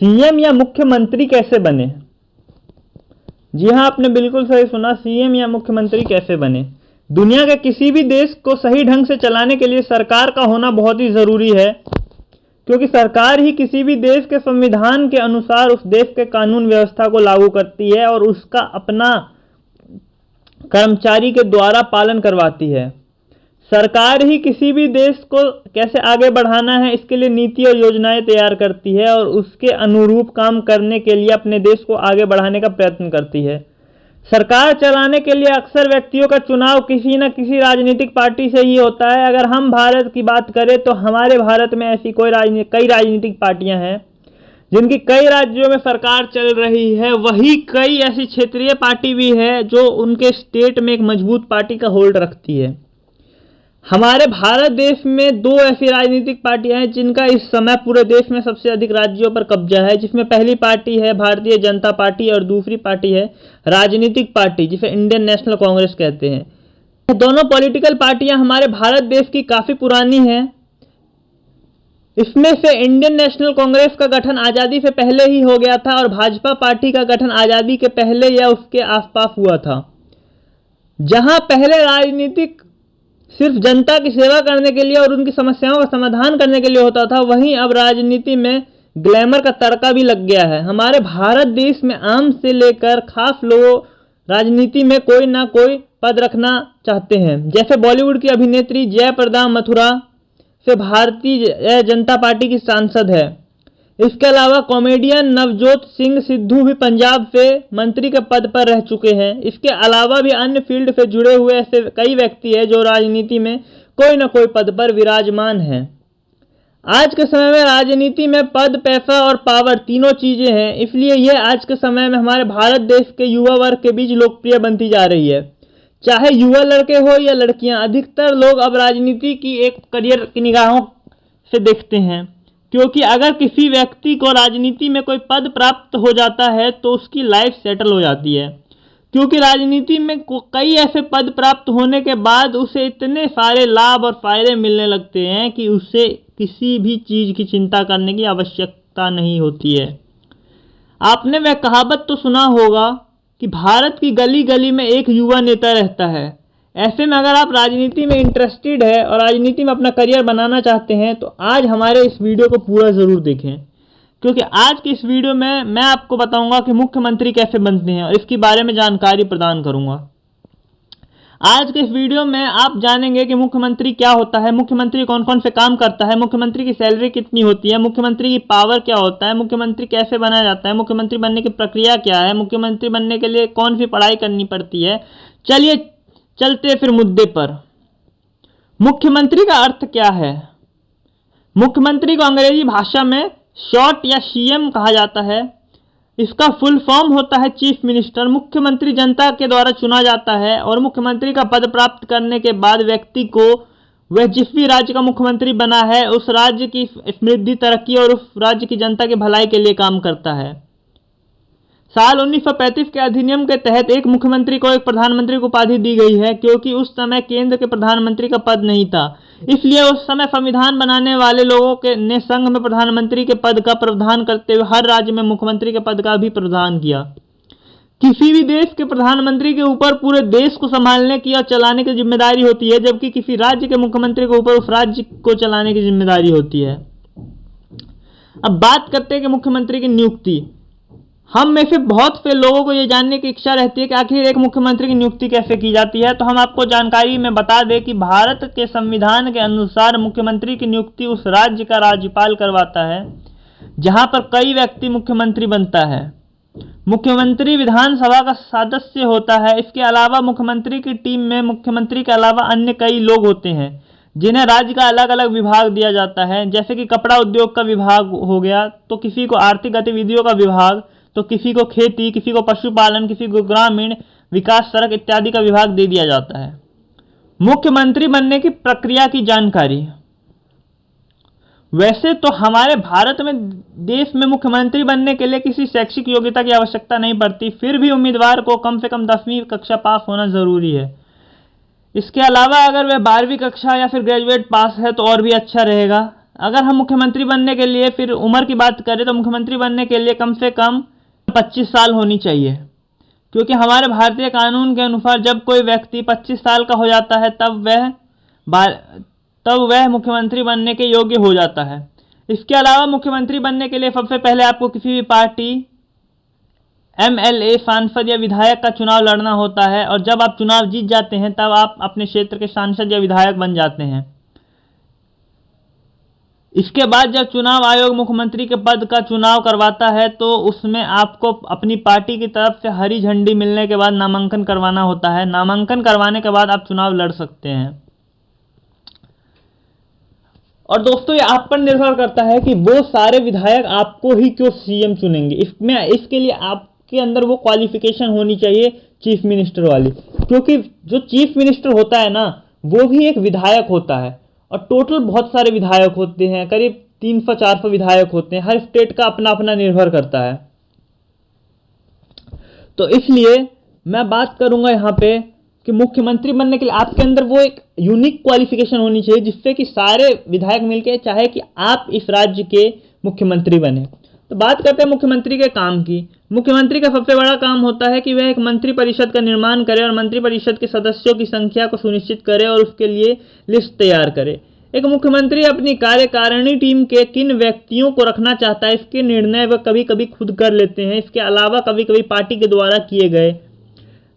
CM या मुख्यमंत्री कैसे बने? जी हाँ, आपने बिल्कुल सही सुना, सीएम या मुख्यमंत्री कैसे बने। दुनिया के किसी भी देश को सही ढंग से चलाने के लिए सरकार का होना बहुत ही जरूरी है, क्योंकि सरकार ही किसी भी देश के संविधान के अनुसार उस देश के कानून व्यवस्था को लागू करती है और उसका अपना कर्मचारी के द्वारा पालन करवाती है। सरकार ही किसी भी देश को कैसे आगे बढ़ाना है इसके लिए नीति और योजनाएं तैयार करती है और उसके अनुरूप काम करने के लिए अपने देश को आगे बढ़ाने का प्रयत्न करती है। सरकार चलाने के लिए अक्सर व्यक्तियों का चुनाव किसी न किसी राजनीतिक पार्टी से ही होता है। अगर हम भारत की बात करें तो हमारे भारत में ऐसी कई राजनीतिक पार्टियां हैं जिनकी कई राज्यों में सरकार चल रही है। वही कई ऐसी क्षेत्रीय पार्टी भी है जो उनके स्टेट में एक मजबूत पार्टी का होल्ड रखती है। हमारे भारत देश में दो ऐसी राजनीतिक पार्टियां हैं जिनका इस समय पूरे देश में सबसे अधिक राज्यों पर कब्जा है, जिसमें पहली पार्टी है भारतीय जनता पार्टी और दूसरी पार्टी है राजनीतिक पार्टी जिसे इंडियन नेशनल कांग्रेस कहते हैं। दोनों पॉलिटिकल पार्टियां हमारे भारत देश की काफी पुरानी हैं। इसमें से इंडियन नेशनल कांग्रेस का गठन आजादी से पहले ही हो गया था और भाजपा पार्टी का गठन आजादी के पहले या उसके आसपास हुआ था। जहां पहले राजनीतिक सिर्फ जनता की सेवा करने के लिए और उनकी समस्याओं का समाधान करने के लिए होता था, वहीं अब राजनीति में ग्लैमर का तड़का भी लग गया है। हमारे भारत देश में आम से लेकर खास लोग राजनीति में कोई ना कोई पद रखना चाहते हैं। जैसे बॉलीवुड की अभिनेत्री जयप्रदा मथुरा से भारतीय जनता पार्टी की सांसद है। इसके अलावा कॉमेडियन नवजोत सिंह सिद्धू भी पंजाब से मंत्री के पद पर रह चुके हैं। इसके अलावा भी अन्य फील्ड से जुड़े हुए ऐसे कई व्यक्ति हैं जो राजनीति में कोई न कोई पद पर विराजमान हैं। आज के समय में राजनीति में पद, पैसा और पावर तीनों चीजें हैं, इसलिए यह आज के समय में हमारे भारत देश के युवा वर्ग के बीच लोकप्रिय बनती जा रही है। चाहे युवा लड़के हो या लड़कियां, अधिकतर लोग अब राजनीति की एक करियर की निगाहों से देखते हैं, क्योंकि अगर किसी व्यक्ति को राजनीति में कोई पद प्राप्त हो जाता है तो उसकी लाइफ सेटल हो जाती है। क्योंकि राजनीति में कई ऐसे पद प्राप्त होने के बाद उसे इतने सारे लाभ और फायदे मिलने लगते हैं कि उसे किसी भी चीज की चिंता करने की आवश्यकता नहीं होती है। आपने वह कहावत तो सुना होगा कि भारत की गली गली में एक युवा नेता रहता है। ऐसे में अगर आप राजनीति में इंटरेस्टेड है और राजनीति में अपना करियर बनाना चाहते हैं तो आज हमारे इस वीडियो को पूरा जरूर देखें, क्योंकि आज की इस वीडियो में मैं आपको बताऊंगा कि मुख्यमंत्री कैसे बनते हैं और इसके बारे में जानकारी प्रदान करूंगा। आज के इस वीडियो में आप जानेंगे कि मुख्यमंत्री क्या होता है, मुख्यमंत्री कौन कौन से काम करता है, मुख्यमंत्री की सैलरी कितनी होती है, मुख्यमंत्री की पावर क्या होता है, मुख्यमंत्री कैसे बनाया जाता है, मुख्यमंत्री बनने की प्रक्रिया क्या है, मुख्यमंत्री बनने के लिए कौन सी पढ़ाई करनी पड़ती है। चलिए चलते फिर मुद्दे पर। मुख्यमंत्री का अर्थ क्या है? मुख्यमंत्री को अंग्रेजी भाषा में शॉर्ट या सीएम कहा जाता है। इसका फुल फॉर्म होता है चीफ मिनिस्टर। मुख्यमंत्री जनता के द्वारा चुना जाता है और मुख्यमंत्री का पद प्राप्त करने के बाद व्यक्ति को वह जिस भी राज्य का मुख्यमंत्री बना है उस राज्य की समृद्धि, तरक्की और उस राज्य की जनता की भलाई के लिए काम करता है। साल 1935 के अधिनियम के तहत एक मुख्यमंत्री को एक प्रधानमंत्री की उपाधि दी गई है, क्योंकि उस समय केंद्र के प्रधानमंत्री का पद नहीं था। इसलिए उस समय संविधान बनाने वाले लोगों के ने संघ में प्रधानमंत्री के पद का प्रावधान करते हुए हर राज्य में मुख्यमंत्री के पद का भी प्रावधान किया। किसी भी देश के प्रधानमंत्री के ऊपर पूरे देश को संभालने की और चलाने की जिम्मेदारी होती है, जबकि किसी राज्य के मुख्यमंत्री के ऊपर उस राज्य को चलाने की जिम्मेदारी होती है। अब बात करते हैं कि मुख्यमंत्री की नियुक्ति। हम में से बहुत से लोगों को यह जानने की इच्छा रहती है कि आखिर एक मुख्यमंत्री की नियुक्ति कैसे की जाती है, तो हम आपको जानकारी में बता दें कि भारत के संविधान के अनुसार मुख्यमंत्री की नियुक्ति उस राज्य का राज्यपाल करवाता है जहां पर कई व्यक्ति मुख्यमंत्री बनता है। मुख्यमंत्री विधानसभा का सदस्य होता है। इसके अलावा मुख्यमंत्री की टीम में मुख्यमंत्री के अलावा अन्य कई लोग होते हैं जिन्हें राज्य का अलग अलग विभाग दिया जाता है। जैसे कि कपड़ा उद्योग का विभाग हो गया, तो किसी को आर्थिक गतिविधियों का विभाग, तो किसी को खेती, किसी को पशुपालन, किसी को ग्रामीण विकास, सड़क इत्यादि का विभाग दे दिया जाता है। मुख्यमंत्री बनने की प्रक्रिया की जानकारी। वैसे तो हमारे भारत में देश में मुख्यमंत्री बनने के लिए किसी शैक्षिक योग्यता की आवश्यकता नहीं पड़ती, फिर भी उम्मीदवार को कम से कम 10वीं कक्षा पास होना जरूरी है। इसके अलावा अगर वह 12वीं कक्षा या फिर ग्रेजुएट पास है तो और भी अच्छा रहेगा। अगर हम मुख्यमंत्री बनने के लिए फिर उम्र की बात करें तो मुख्यमंत्री बनने के लिए कम से कम 25 साल होनी चाहिए, क्योंकि हमारे भारतीय कानून के अनुसार जब कोई व्यक्ति 25 साल का हो जाता है तब वह मुख्यमंत्री बनने के योग्य हो जाता है। इसके अलावा मुख्यमंत्री बनने के लिए सबसे पहले आपको किसी भी पार्टी, MLA, सांसद या विधायक का चुनाव लड़ना होता है, और जब आप चुनाव जीत जाते हैं तब आप अपने क्षेत्र के सांसद या विधायक बन जाते हैं। इसके बाद जब चुनाव आयोग मुख्यमंत्री के पद का चुनाव करवाता है तो उसमें आपको अपनी पार्टी की तरफ से हरी झंडी मिलने के बाद नामांकन करवाना होता है। नामांकन करवाने के बाद आप चुनाव लड़ सकते हैं। और दोस्तों, ये आप पर निर्भर करता है कि वो सारे विधायक आपको ही क्यों सीएम चुनेंगे। इसके लिए आपके अंदर वो क्वालिफिकेशन होनी चाहिए चीफ मिनिस्टर वाली, क्योंकि जो चीफ मिनिस्टर होता है ना, वो भी एक विधायक होता है। और टोटल बहुत सारे विधायक होते हैं, करीब 300-400 विधायक होते हैं। हर स्टेट का अपना अपना निर्भर करता है। तो इसलिए मैं बात करूंगा यहाँ पे कि मुख्यमंत्री बनने के लिए आपके अंदर वो एक यूनिक क्वालिफिकेशन होनी चाहिए, जिससे कि सारे विधायक मिलकर चाहे कि आप इस राज्य के मुख्यमंत्री बने। तो बात करते हैं मुख्यमंत्री के काम की। मुख्यमंत्री का सबसे बड़ा काम होता है कि वह एक मंत्रिपरिषद का निर्माण करे और मंत्रिपरिषद के सदस्यों की संख्या को सुनिश्चित करे और उसके लिए लिस्ट तैयार करे। एक मुख्यमंत्री अपनी कार्यकारिणी टीम के किन व्यक्तियों को रखना चाहता है, इसके निर्णय वह कभी कभी खुद कर लेते हैं। इसके अलावा कभी कभी पार्टी के द्वारा किए गए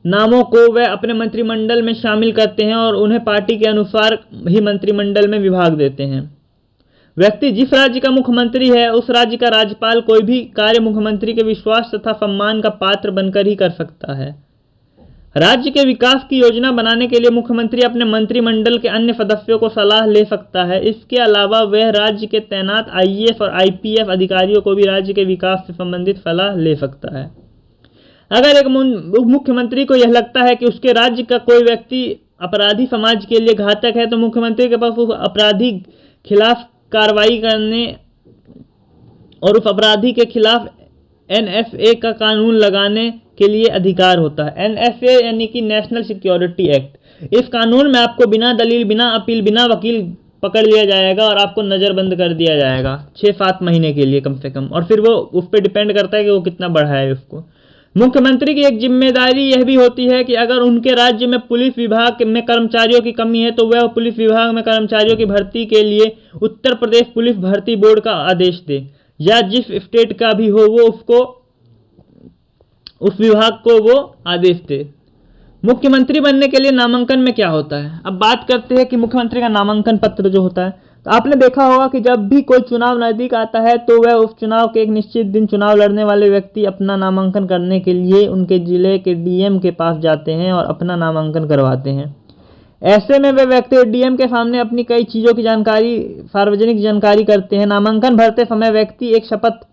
नामों को वह अपने मंत्रिमंडल में शामिल करते हैं और उन्हें पार्टी के अनुसार ही मंत्रिमंडल में विभाग देते हैं। व्यक्ति जिस राज्य का मुख्यमंत्री है, उस राज्य का राज्यपाल कोई भी कार्य मुख्यमंत्री के विश्वास तथा सम्मान का पात्र बनकर ही कर सकता है। राज्य के विकास की योजना बनाने के लिए मुख्यमंत्री अपने मंत्रिमंडल के अन्य सदस्यों को सलाह ले सकता है। इसके अलावा वह राज्य के तैनात IAS और IPS अधिकारियों को भी राज्य के विकास से संबंधित सलाह ले सकता है। अगर एक मुख्यमंत्री को यह लगता है कि उसके राज्य का कोई व्यक्ति अपराधी समाज के लिए घातक है, तो मुख्यमंत्री के पास उस अपराधी खिलाफ कार्रवाई करने और उस अपराधी के खिलाफ NSA का कानून लगाने के लिए अधिकार होता है। NSA यानी कि नेशनल सिक्योरिटी एक्ट। इस कानून में आपको बिना दलील, बिना अपील, बिना वकील पकड़ लिया जाएगा और आपको नज़रबंद कर दिया जाएगा 6-7 महीने के लिए कम से कम। और फिर वो उस पर डिपेंड करता है कि वो कितना बढ़ाए उसको। मुख्यमंत्री की एक जिम्मेदारी यह भी होती है कि अगर उनके राज्य में पुलिस विभाग में कर्मचारियों की कमी है तो वह पुलिस विभाग में कर्मचारियों की भर्ती के लिए उत्तर प्रदेश पुलिस भर्ती बोर्ड का आदेश दे, या जिस स्टेट का भी हो वो उसको उस विभाग को वो आदेश दे। मुख्यमंत्री बनने के लिए नामांकन में क्या होता है। अब बात करते हैं कि मुख्यमंत्री का नामांकन पत्र जो होता है, तो आपने देखा होगा कि जब भी कोई चुनाव नजदीक आता है तो वह उस चुनाव के एक निश्चित दिन चुनाव लड़ने वाले व्यक्ति अपना नामांकन करने के लिए उनके जिले के DM के पास जाते हैं और अपना नामांकन करवाते हैं। ऐसे में वे व्यक्ति DM के सामने अपनी कई चीज़ों की जानकारी, सार्वजनिक जानकारी करते हैं। नामांकन भरते समय व्यक्ति एक शपथ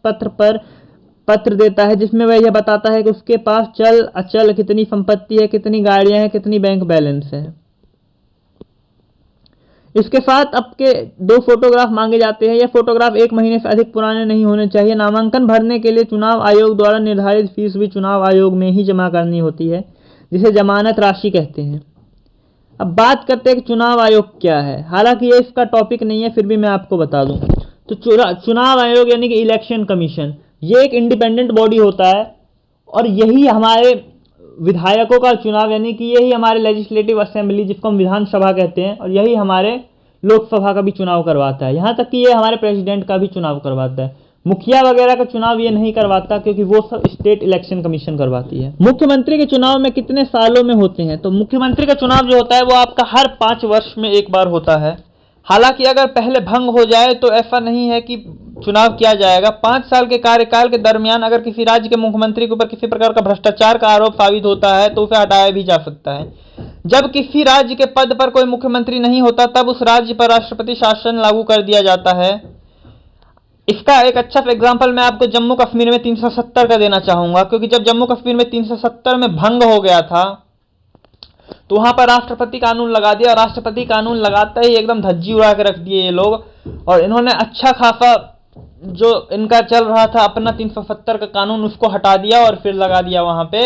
पत्र देता है जिसमें वह यह बताता है कि उसके पास चल अचल कितनी संपत्ति है, कितनी गाड़ियां हैं, कितनी बैंक बैलेंस है। इसके साथ आपके 2 फोटोग्राफ मांगे जाते हैं। यह फोटोग्राफ 1 महीने से अधिक पुराने नहीं होने चाहिए। नामांकन भरने के लिए चुनाव आयोग द्वारा निर्धारित फीस भी चुनाव आयोग में ही जमा करनी होती है, जिसे जमानत राशि कहते हैं। अब बात करते हैं कि चुनाव आयोग क्या है। हालांकि ये इसका टॉपिक नहीं है, फिर भी मैं आपको बता दूं तो चुनाव आयोग यानी कि इलेक्शन कमीशन, ये एक इंडिपेंडेंट बॉडी होता है और यही हमारे विधायकों का चुनाव, यानी कि यही हमारे लेजिस्लेटिव असेंबली जिसको हम विधानसभा कहते हैं, और यही हमारे लोकसभा का भी चुनाव करवाता है। यहाँ तक कि ये हमारे प्रेसिडेंट का भी चुनाव करवाता है। मुखिया वगैरह का चुनाव ये नहीं करवाता, क्योंकि वो सब स्टेट इलेक्शन कमीशन करवाती है। मुख्यमंत्री के चुनाव में कितने सालों में होते हैं, तो मुख्यमंत्री का चुनाव जो होता है वो आपका हर 5 वर्ष में एक बार होता है। हालांकि अगर पहले भंग हो जाए तो ऐसा नहीं है कि चुनाव किया जाएगा। 5 साल के कार्यकाल के दरमियान अगर किसी राज्य के मुख्यमंत्री के ऊपर किसी प्रकार का भ्रष्टाचार का आरोप साबित होता है तो उसे हटाया भी जा सकता है। जब किसी राज्य के पद पर कोई मुख्यमंत्री नहीं होता तब उस राज्य पर राष्ट्रपति शासन लागू कर दिया जाता है। इसका एक अच्छा एग्जाम्पल मैं आपको जम्मू कश्मीर में 370 का देना चाहूंगा, क्योंकि जब जम्मू कश्मीर में 370 में भंग हो गया था तो वहां पर राष्ट्रपति कानून लगा दिया। राष्ट्रपति कानून लगाते ही एकदम धज्जी उड़ा के रख दिए ये लोग, और इन्होंने अच्छा खासा जो इनका चल रहा था अपना 370 का कानून उसको हटा दिया और फिर लगा दिया वहां पे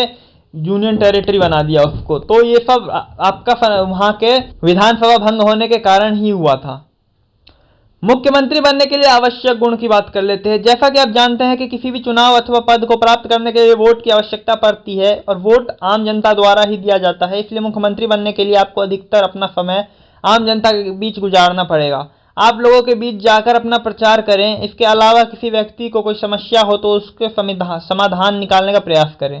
यूनियन टेरिटरी बना दिया उसको। तो ये सब आपका वहां के विधानसभा भंग होने के कारण ही हुआ था। मुख्यमंत्री बनने के लिए आवश्यक गुण की बात कर लेते हैं। जैसा कि आप जानते हैं कि किसी भी चुनाव अथवा पद को प्राप्त करने के लिए वोट की आवश्यकता पड़ती है और वोट आम जनता द्वारा ही दिया जाता है। इसलिए मुख्यमंत्री बनने के लिए आपको अधिकतर अपना समय आम जनता के बीच गुजारना पड़ेगा। आप लोगों के बीच जाकर अपना प्रचार करें। इसके अलावा किसी व्यक्ति को कोई समस्या हो तो उसके समाधान निकालने का प्रयास करें।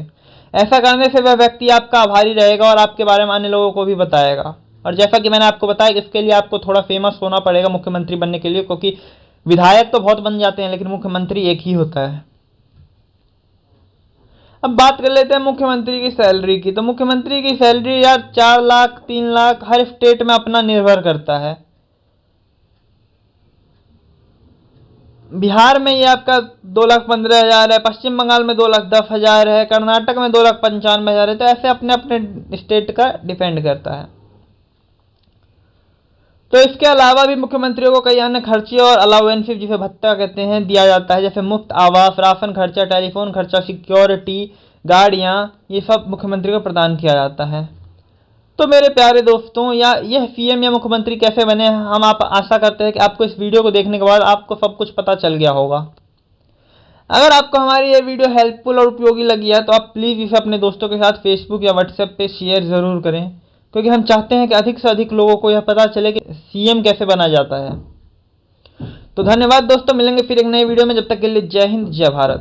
ऐसा करने से वह व्यक्ति आपका आभारी रहेगा और आपके बारे में अन्य लोगों को भी बताएगा। और जैसा कि मैंने आपको बताया कि इसके लिए आपको थोड़ा फेमस होना पड़ेगा मुख्यमंत्री बनने के लिए, क्योंकि विधायक तो बहुत बन जाते हैं लेकिन मुख्यमंत्री एक ही होता है। अब बात कर लेते हैं मुख्यमंत्री की सैलरी की। तो मुख्यमंत्री की सैलरी यार 4 लाख 3 लाख हर स्टेट में अपना निर्भर करता है। बिहार में ये आपका 2,15,000 है, पश्चिम बंगाल में 2,10,000 है, कर्नाटक में 2,95,000 है। तो ऐसे अपने अपने स्टेट का डिपेंड करता है। तो इसके अलावा भी मुख्यमंत्रियों को कई अन्य खर्चे और अलाउंसेस जिसे भत्ता कहते हैं दिया जाता है, जैसे मुफ्त आवास, राशन खर्चा, टेलीफोन खर्चा, सिक्योरिटी, गाड़ियां, ये सब मुख्यमंत्री को प्रदान किया जाता है। तो मेरे प्यारे दोस्तों, या यह सीएम या मुख्यमंत्री कैसे बने, हम आप आशा करते हैं कि आपको इस वीडियो को देखने के बाद आपको सब कुछ पता चल गया होगा। अगर आपको हमारी ये वीडियो हेल्पफुल और उपयोगी लगी है तो आप प्लीज़ इसे अपने दोस्तों के साथ फेसबुक या व्हाट्सएप पे शेयर ज़रूर करें, क्योंकि हम चाहते हैं कि अधिक से अधिक लोगों को यह पता चले कि सीएम कैसे बना जाता है। तो धन्यवाद दोस्तों, मिलेंगे फिर एक नई वीडियो में। जब तक के लिए जय हिंद, जय भारत।